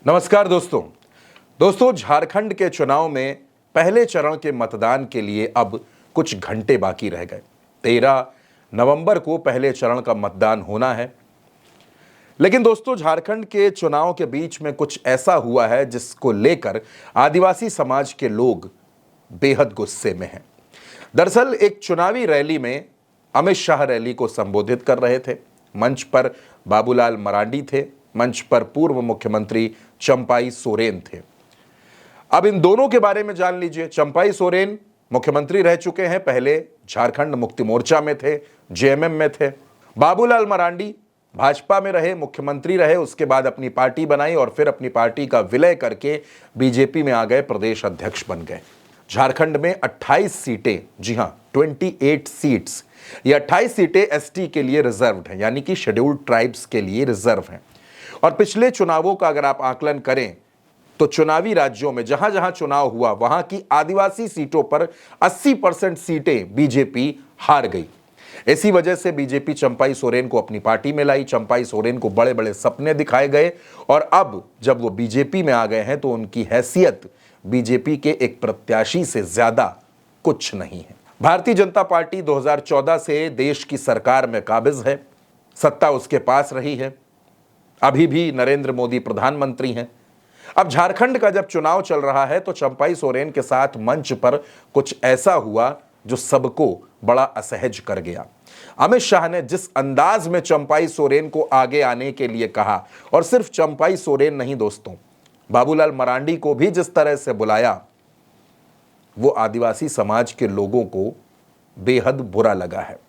नमस्कार दोस्तों झारखंड के चुनाव में पहले चरण के मतदान के लिए अब कुछ घंटे बाकी रह गए। 13 नवंबर को पहले चरण का मतदान होना है। लेकिन दोस्तों झारखंड के चुनाव के बीच में कुछ ऐसा हुआ है जिसको लेकर आदिवासी समाज के लोग बेहद गुस्से में हैं। दरअसल एक चुनावी रैली में अमित शाह रैली को संबोधित कर रहे थे। मंच पर बाबूलाल मरांडी थे, मंच पर पूर्व मुख्यमंत्री चंपाई सोरेन थे। अब इन दोनों के बारे में जान लीजिए। चंपाई सोरेन मुख्यमंत्री रह चुके हैं, पहले झारखंड मुक्ति मोर्चा में थे, जेएमएम में थे। बाबूलाल मरांडी भाजपा में रहे, मुख्यमंत्री रहे, उसके बाद अपनी पार्टी बनाई और फिर अपनी पार्टी का विलय करके बीजेपी में आ गए, प्रदेश अध्यक्ष बन गए। झारखंड में 28 सीटें, जी हां 28 सीट्स, ये 28 सीटें एसटी के लिए रिजर्व्ड हैं, यानी कि शेड्यूल्ड ट्राइब्स के लिए रिजर्व हैं। और पिछले चुनावों का अगर आप आकलन करें तो चुनावी राज्यों में जहां जहां चुनाव हुआ वहां की आदिवासी सीटों पर 80% सीटें बीजेपी हार गई। इसी वजह से बीजेपी चंपाई सोरेन को अपनी पार्टी में लाई। चंपाई सोरेन को बड़े बड़े सपने दिखाए गए और अब जब वो बीजेपी में आ गए हैं तो उनकी हैसियत बीजेपी के एक प्रत्याशी से ज्यादा कुछ नहीं है। भारतीय जनता पार्टी 2014 से देश की सरकार में काबिज है, सत्ता उसके पास रही है, अभी भी नरेंद्र मोदी प्रधानमंत्री हैं। अब झारखंड का जब चुनाव चल रहा है तो चंपाई सोरेन के साथ मंच पर कुछ ऐसा हुआ जो सबको बड़ा असहज कर गया। अमित शाह ने जिस अंदाज में चंपाई सोरेन को आगे आने के लिए कहा, और सिर्फ चंपाई सोरेन नहीं दोस्तों, बाबूलाल मरांडी को भी जिस तरह से बुलाया, वो आदिवासी समाज के लोगों को बेहद बुरा लगा है।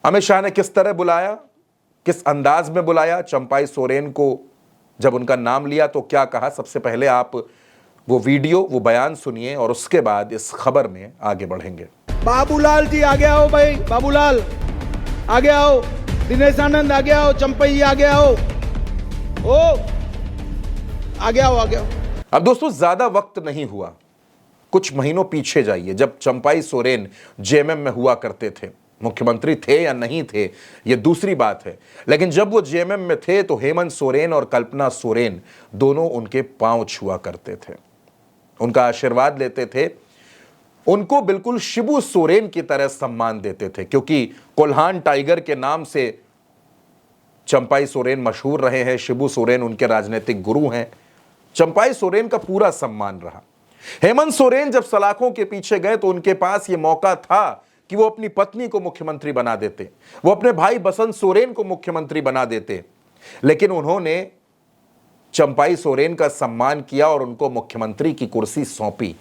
अमित शाह ने किस तरह बुलाया, किस अंदाज में बुलाया, चंपाई सोरेन को जब उनका नाम लिया तो क्या कहा, सबसे पहले आप वो वीडियो, वो बयान सुनिए और उसके बाद इस खबर में आगे बढ़ेंगे। बाबूलाल जी आगे आओ भाई, बाबूलाल आगे आओ, दिनेश आनंद आगे आओ, चंपाई आगे आओ, ओ आगे आओ, आगे आओ। अब दोस्तों ज्यादा वक्त नहीं हुआ, कुछ महीनों पीछे जाइए जब चंपाई सोरेन जेएमएम में हुआ करते थे। मुख्यमंत्री थे या नहीं थे ये दूसरी बात है, लेकिन जब वो जेएमएम में थे तो हेमंत सोरेन और कल्पना सोरेन दोनों उनके पांव छुआ करते थे, उनका आशीर्वाद लेते थे, उनको बिल्कुल शिबू सोरेन की तरह सम्मान देते थे, क्योंकि कोल्हान टाइगर के नाम से चंपाई सोरेन मशहूर रहे हैं। शिबू सोरेन उनके राजनीतिक गुरु हैं। चंपाई सोरेन का पूरा सम्मान रहा। हेमंत सोरेन जब सलाखों के पीछे गए तो उनके पास यह मौका था कि वो अपनी पत्नी को मुख्यमंत्री बना देते, वो अपने भाई बसंत सोरेन को मुख्यमंत्री बना देते, लेकिन उन्होंने चंपाई सोरेन का सम्मान किया और उनको मुख्यमंत्री की कुर्सी सौंपी।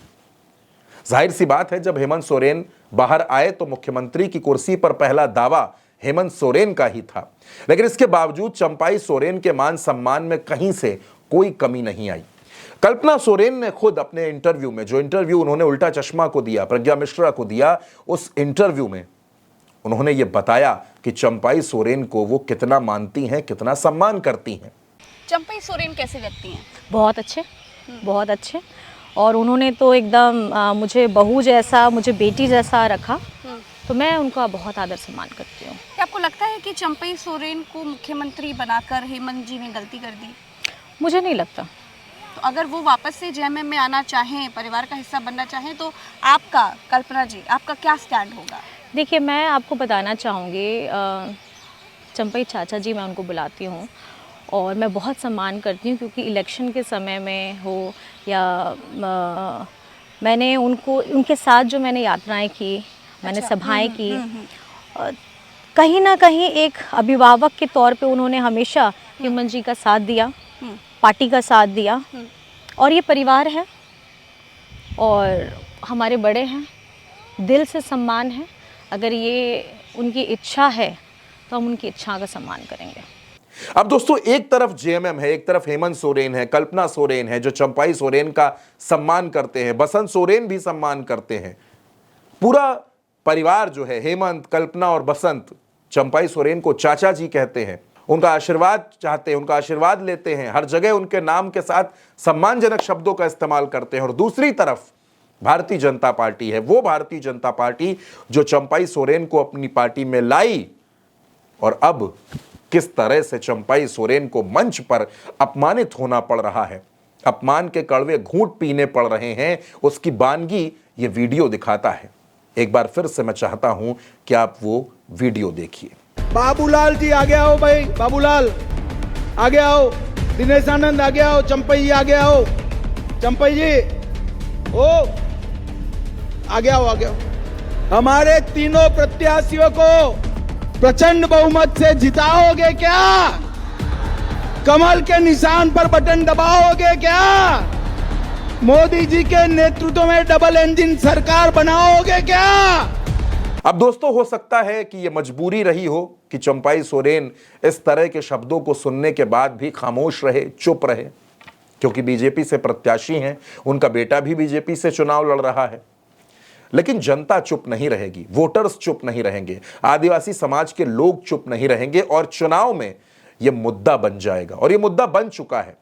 जाहिर सी बात है, जब हेमंत सोरेन बाहर आए तो मुख्यमंत्री की कुर्सी पर पहला दावा हेमंत सोरेन का ही था, लेकिन इसके बावजूद चंपाई सोरेन के मान सम्मान में कहीं से कोई कमी नहीं आई। कल्पना सोरेन ने खुद अपने इंटरव्यू में, जो इंटरव्यू उन्होंने उल्टा चश्मा को दिया, प्रज्ञा मिश्रा को दिया, उस इंटरव्यू में उन्होंने ये बताया कि चंपाई सोरेन को वो कितना मानती हैं, कितना सम्मान करती हैं। चंपाई सोरेन कैसे व्यक्ति हैं? बहुत अच्छे, बहुत अच्छे। और उन्होंने तो एकदम मुझे बहू जैसा, मुझे बेटी जैसा रखा, तो मैं उनका बहुत आदर सम्मान करती हूँ। क्या आपको लगता है कि चंपाई सोरेन को मुख्यमंत्री बनाकर हेमंत जी ने गलती कर दी? मुझे नहीं लगता। तो अगर वो वापस से जेएमएम में आना चाहें, परिवार का हिस्सा बनना चाहें, तो आपका, कल्पना जी, आपका क्या स्टैंड होगा? देखिए, मैं आपको बताना चाहूँगी, चंपाई चाचा जी मैं उनको बुलाती हूँ और मैं बहुत सम्मान करती हूँ, क्योंकि इलेक्शन के समय में हो या मैंने उनके साथ जो मैंने यात्राएं की, मैंने सभाएं की, कहीं ना कहीं एक अभिभावक के तौर पे उन्होंने हमेशा हेमंत जी का साथ दिया, पार्टी का साथ दिया, और ये परिवार है और हमारे बड़े हैं, दिल से सम्मान है। अगर ये उनकी इच्छा है तो हम उनकी इच्छा का सम्मान करेंगे। अब दोस्तों एक तरफ जेएमएम है, एक तरफ हेमंत सोरेन है, कल्पना सोरेन है जो चंपाई सोरेन का सम्मान करते हैं, बसंत सोरेन भी सम्मान करते हैं। पूरा परिवार जो है, हेमंत, कल्पना और बसंत, चंपाई सोरेन को चाचा जी कहते हैं, उनका आशीर्वाद चाहते हैं, उनका आशीर्वाद लेते हैं, हर जगह उनके नाम के साथ सम्मानजनक शब्दों का इस्तेमाल करते हैं। और दूसरी तरफ भारतीय जनता पार्टी है, वो भारतीय जनता पार्टी जो चंपाई सोरेन को अपनी पार्टी में लाई, और अब किस तरह से चंपाई सोरेन को मंच पर अपमानित होना पड़ रहा है, अपमान के कड़वे घूंट पीने पड़ रहे हैं, उसकी बानगी ये वीडियो दिखाता है। एक बार फिर से मैं चाहता हूं कि आप वो वीडियो देखिए। बाबूलाल जी आगे आओ भाई, बाबूलाल आगे आओ, दिनेश आनंद आगे आओ, चंपई आगे आओ, चंपई जी ओ आगे आओ, आगे आओ। हमारे तीनों प्रत्याशियों को प्रचंड बहुमत से जिताओगे क्या? कमल के निशान पर बटन दबाओगे क्या? मोदी जी के नेतृत्व में डबल इंजन सरकार बनाओगे क्या? अब दोस्तों, हो सकता है कि यह मजबूरी रही हो कि चंपाई सोरेन इस तरह के शब्दों को सुनने के बाद भी खामोश रहे, चुप रहे, क्योंकि बीजेपी से प्रत्याशी हैं, उनका बेटा भी बीजेपी से चुनाव लड़ रहा है। लेकिन जनता चुप नहीं रहेगी, वोटर्स चुप नहीं रहेंगे, आदिवासी समाज के लोग चुप नहीं रहेंगे और चुनाव में यह मुद्दा बन जाएगा। और यह मुद्दा बन चुका है।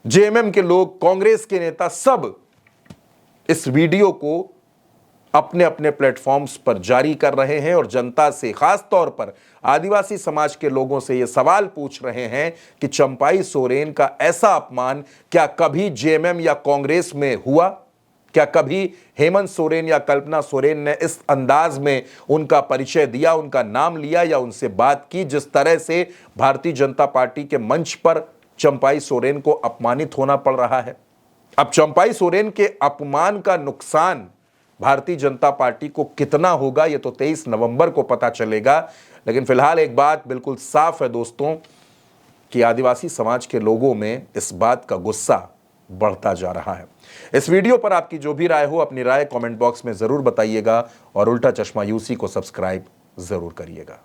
जेएमएम के लोग, कांग्रेस के नेता सब इस वीडियो को अपने अपने प्लेटफॉर्म्स पर जारी कर रहे हैं और जनता से, खास तौर पर आदिवासी समाज के लोगों से यह सवाल पूछ रहे हैं कि चंपाई सोरेन का ऐसा अपमान क्या कभी जेएमएम या कांग्रेस में हुआ? क्या कभी हेमंत सोरेन या कल्पना सोरेन ने इस अंदाज में उनका परिचय दिया, उनका नाम लिया या उनसे बात की, जिस तरह से भारतीय जनता पार्टी के मंच पर चंपाई सोरेन को अपमानित होना पड़ रहा है? अब चंपाई सोरेन के अपमान का नुकसान भारतीय जनता पार्टी को कितना होगा, यह तो 23 नवंबर को पता चलेगा। लेकिन फिलहाल एक बात बिल्कुल साफ है दोस्तों कि आदिवासी समाज के लोगों में इस बात का गुस्सा बढ़ता जा रहा है। इस वीडियो पर आपकी जो भी राय हो, अपनी राय कमेंट बॉक्स में जरूर बताइएगा और उल्टा चश्मा यूसी को सब्सक्राइब जरूर करिएगा।